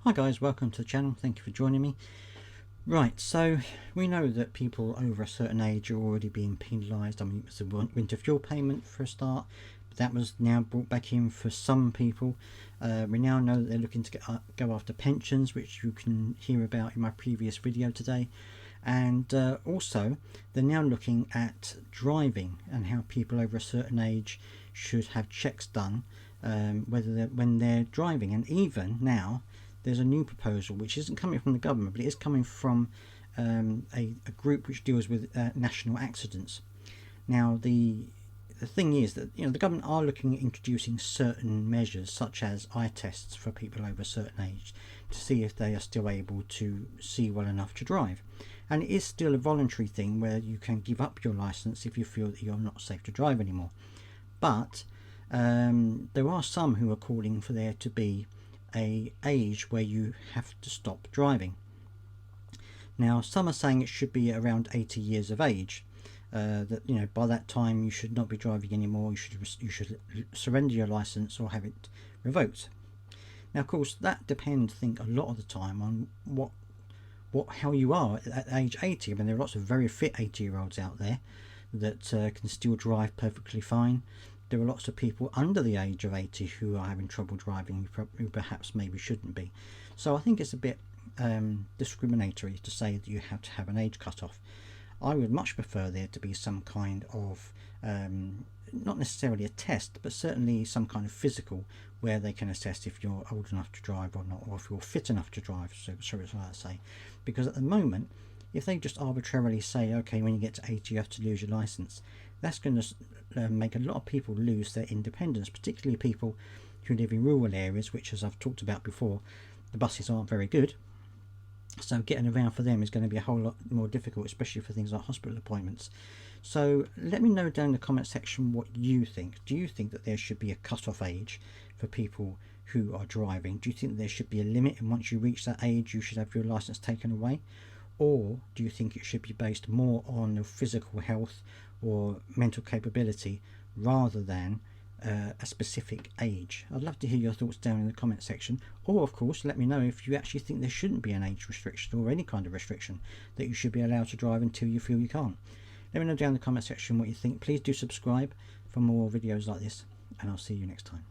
Hi guys, welcome to the channel. Thank you for joining me. Right, so we know that people over a certain age are already being penalised. I mean, it was a winter fuel payment for a start, but that was now brought back in for some people. We now know that they're looking to go after pensions, which you can hear about in my previous video today. And also, they're now looking at driving and how people over a certain age should have checks done when they're driving. And even now, there's a new proposal which isn't coming from the government, but it is coming from a group which deals with national accidents. Now, the thing is that the government are looking at introducing certain measures, such as eye tests for people over a certain age, to see if they are still able to see well enough to drive. And it is still a voluntary thing where you can give up your license if you feel that you're not safe to drive anymore. But there are some who are calling for there to be a age where you have to stop driving. Now, some are saying it should be around 80 years of age. That by that time you should not be driving anymore. You should surrender your license or have it revoked. Now, of course, that depends, I think, a lot of the time on how you are at age 80. I mean, there are lots of very fit 80-year-olds out there that can still drive perfectly fine. There are lots of people under the age of 80 who are having trouble driving, who perhaps maybe shouldn't be. So I think it's a bit discriminatory to say that you have to have an age cut-off. I would much prefer there to be some kind of, not necessarily a test, but certainly some kind of physical where they can assess if you're old enough to drive or not, or if you're fit enough to drive, so it's like I say. Because at the moment, if they just arbitrarily say, okay, when you get to 80 you have to lose your license, that's going to make a lot of people lose their independence, particularly people who live in rural areas, which, as I've talked about before, the buses aren't very good. So getting around for them is going to be a whole lot more difficult, especially for things like hospital appointments. So let me know down in the comment section what you think. Do you think that there should be a cut-off age for people who are driving? Do you think there should be a limit, and once you reach that age you should have your license taken away? Or do you think it should be based more on your physical health or mental capability rather than a specific age? I'd love to hear your thoughts down in the comment section. Or of course, let me know if you actually think there shouldn't be an age restriction or any kind of restriction, that you should be allowed to drive until you feel you can't. Let me know down in the comment section what you think. Please do subscribe for more videos like this, and I'll see you next time.